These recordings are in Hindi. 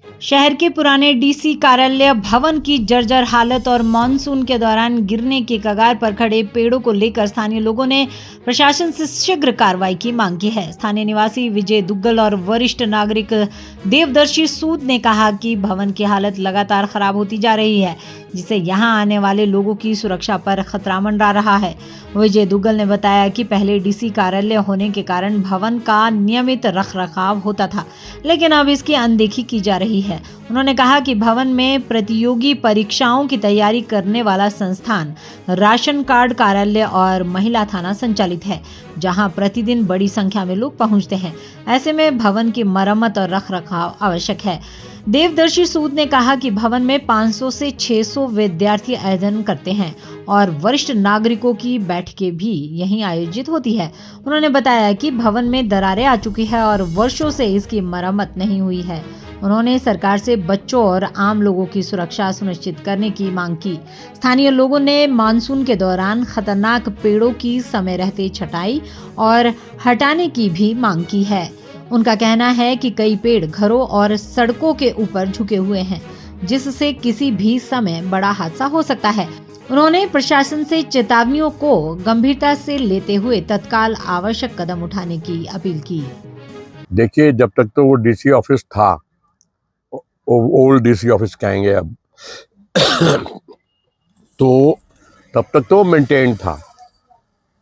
शहर के पुराने डीसी कार्यालय भवन की जर्जर हालत और मानसून के दौरान गिरने के कगार पर खड़े पेड़ों को लेकर स्थानीय लोगों ने प्रशासन से शीघ्र कार्रवाई की मांग की है। स्थानीय निवासी विजय दुग्गल और वरिष्ठ नागरिक देवदर्शी सूद ने कहा कि भवन की हालत लगातार खराब होती जा रही है, जिससे यहां आने वाले लोगों की सुरक्षा पर खतरा मंडरा रहा है। विजय दुग्गल ने बताया कि पहले डीसी कार्यालय होने के कारण भवन का नियमित रखरखाव होता था, लेकिन अब इसकी अनदेखी की जा रही है। उन्होंने कहा कि भवन में प्रतियोगी परीक्षाओं की तैयारी करने वाला संस्थान, राशन कार्ड कार्यालय और महिला थाना संचालित है, जहां प्रतिदिन बड़ी संख्या में लोग पहुंचते हैं। ऐसे में भवन की मरम्मत और रखरखाव आवश्यक है। देवदर्शी सूद ने कहा कि भवन में 500 से 600 विद्यार्थी अध्ययन करते हैं और वरिष्ठ नागरिकों की बैठकें भी यहीं आयोजित होती है। उन्होंने बताया कि भवन में दरारें आ चुकी है और वर्षों से इसकी मरम्मत नहीं हुई है। उन्होंने सरकार से बच्चों और आम लोगों की सुरक्षा सुनिश्चित करने की मांग की। स्थानीय लोगों ने मानसून के दौरान खतरनाक पेड़ों की समय रहते छटाई और हटाने की भी मांग की है। उनका कहना है कि कई पेड़ घरों और सड़कों के ऊपर झुके हुए हैं, जिससे किसी भी समय बड़ा हादसा हो सकता है। उन्होंने प्रशासन से चेतावनियों को गंभीरता से लेते हुए तत्काल आवश्यक कदम उठाने की अपील की। देखिए, जब तक तो वो डीसी ऑफिस था, ओल्ड डीसी ऑफिस कहेंगे अब तो तब तक तो मेंटेन था,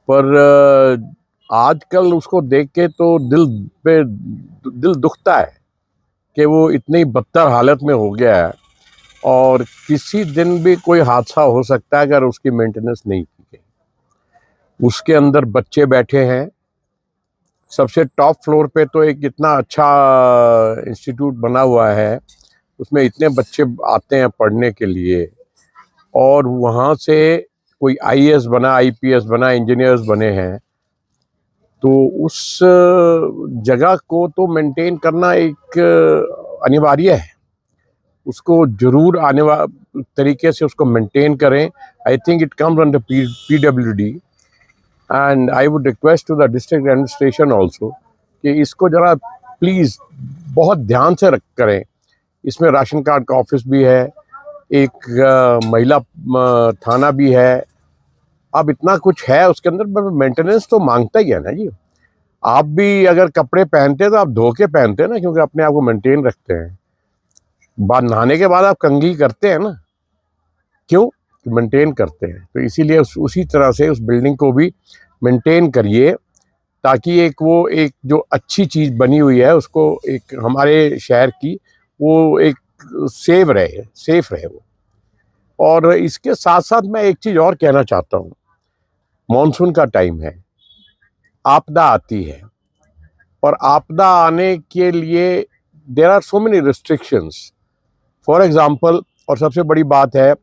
पर आजकल उसको देख के तो दिल दुखता है कि वो इतनी बदतर हालत में हो गया है और किसी दिन भी कोई हादसा हो सकता है अगर उसकी मेंटेनेंस नहीं की गई। उसके अंदर बच्चे बैठे हैं। सबसे टॉप फ्लोर पे तो एक इतना अच्छा इंस्टीट्यूट बना हुआ है, उसमें इतने बच्चे आते हैं पढ़ने के लिए और वहाँ से कोई आईएएस बना, आईपीएस बना, इंजीनियर्स बने हैं। तो उस जगह को तो मेंटेन करना एक अनिवार्य है। उसको जरूर आने वाले तरीके से उसको मेंटेन करें। I think it comes under PWD and I would request to the district administration also कि इसको जरा प्लीज़ बहुत ध्यान से करें। इसमें राशन कार्ड का ऑफिस भी है, एक महिला थाना भी है। अब इतना कुछ है उसके अंदर, मेंटेनेंस तो मांगता ही है ना जी। आप भी अगर कपड़े पहनते हैं तो आप धो के पहनते हैं ना, क्योंकि अपने आप को मेंटेन रखते हैं। बाद नहाने के बाद आप कंघी करते हैं ना, क्यों? मेंटेन करते हैं। तो इसीलिए उसी तरह से उस बिल्डिंग को भी मेंटेन करिए, ताकि एक जो अच्छी चीज़ बनी हुई है उसको एक हमारे शहर की वो एक सेफ रहे वो। और इसके साथ साथ मैं एक चीज़ और कहना चाहता हूँ। मॉनसून का टाइम है, आपदा आती है और आपदा आने के लिए there are so many restrictions. For example, और सबसे बड़ी बात है,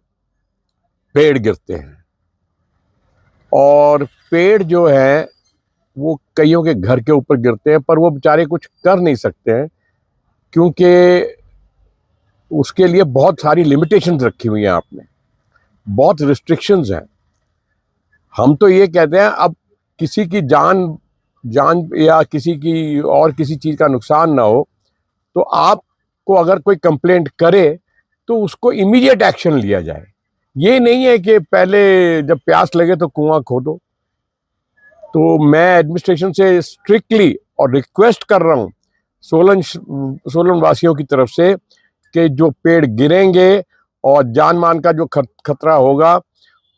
पेड़ गिरते हैं और पेड़ जो है वो कईयों के घर के ऊपर गिरते हैं, पर वो बेचारे कुछ कर नहीं सकते हैं क्योंकि उसके लिए बहुत सारी लिमिटेशंस रखी हुई हैं आपने, बहुत रिस्ट्रिक्शंस हैं। हम तो ये कहते हैं अब किसी की जान या किसी चीज़ का नुकसान ना हो, तो आपको अगर कोई कंप्लेंट करे तो उसको इमीडिएट एक्शन लिया जाए। ये नहीं है कि पहले जब प्यास लगे तो कुआं खोदो। तो मैं एडमिनिस्ट्रेशन से स्ट्रिक्टली और रिक्वेस्ट कर रहा हूँ सोलन वासियों की तरफ से कि जो पेड़ गिरेंगे और जान मान का जो खतरा होगा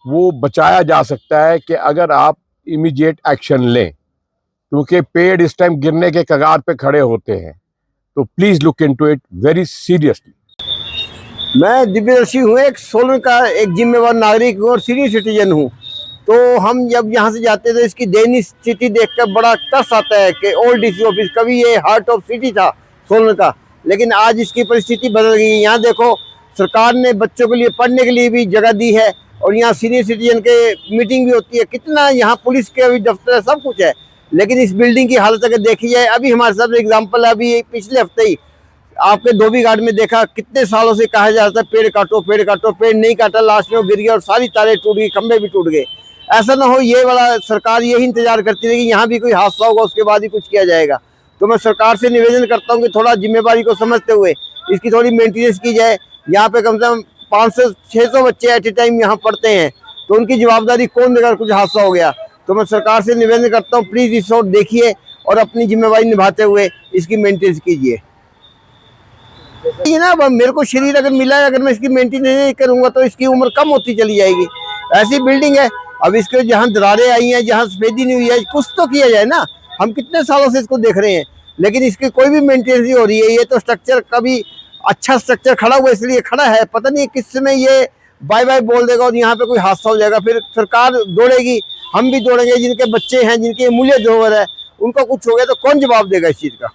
वो बचाया जा सकता है कि अगर आप इमीडिएट एक्शन लें, क्योंकि पेड़ इस टाइम गिरने के कगार पे खड़े होते हैं। तो please look into it very seriously. मैं दिव्यदर्शी हूँ, एक सोलन का एक जिम्मेवार नागरिक हूँ और सीनियर सिटीजन हूँ। तो हम जब यहाँ से जाते तो इसकी दयनीय स्थिति देखकर बड़ा तरस आता है कि ओल्ड डीसी ऑफिस कभी ये हार्ट ऑफ सिटी था सोलन का, लेकिन आज इसकी परिस्थिति बदल गई है। यहाँ देखो, सरकार ने बच्चों के लिए पढ़ने के लिए भी जगह दी है और यहाँ सीनियर सिटीजन के मीटिंग भी होती है। कितना यहाँ पुलिस के भी दफ्तर है, सब कुछ है, लेकिन इस बिल्डिंग की हालत अगर देखी जाए, अभी हमारे साथ एग्जाम्पल है, अभी पिछले हफ्ते ही आपके धोबी घाट में देखा, कितने सालों से कहा जा रहा था पेड़ काटो पेड़ काटो, पेड़ नहीं काटा, लास्ट में वो गिर गया और सारी तारें टूट गई, खंभे भी टूट गए। ऐसा ना हो ये वाला सरकार यही इंतजार करती रही कि यहाँ भी कोई हादसा होगा उसके बाद ही कुछ किया जाएगा। तो मैं सरकार से निवेदन करता हूँ कि थोड़ा जिम्मेवारी को समझते हुए इसकी थोड़ी मेंटेनेंस की जाए। यहाँ पे कम से कम 500-600 बच्चे एट ए टाइम यहाँ पढ़ते हैं, तो उनकी जवाबदारी कौन देगा कुछ हादसा हो गया। तो मैं सरकार से निवेदन करता हूँ, प्लीज़ इस ओर देखिए और अपनी जिम्मेवारी निभाते हुए इसकी मेंटेनेंस कीजिए। ये ना अब मेरे को शरीर अगर मिला है, अगर मैं इसकी मेंटेनेंस नहीं करूँगा तो इसकी उम्र कम होती चली जाएगी। ऐसी बिल्डिंग है, अब इसके जहाँ दरारें आई हैं, जहाँ सफेदी नहीं हुई है, कुछ तो किया जाए ना। हम कितने सालों से इसको देख रहे हैं, लेकिन इसकी कोई भी मेंटेनेंस नहीं हो रही है। ये तो स्ट्रक्चर कभी अच्छा स्ट्रक्चर खड़ा हुआ इसलिए खड़ा है, पता नहीं किस समय ये बाय बाय बोल देगा और यहाँ पे कोई हादसा हो जाएगा, फिर सरकार दौड़ेगी, हम भी दौड़ेंगे। जिनके बच्चे हैं, जिनकी मूल्य धरोहर है, उनका कुछ हो गया तो कौन जवाब देगा इस चीज़ का।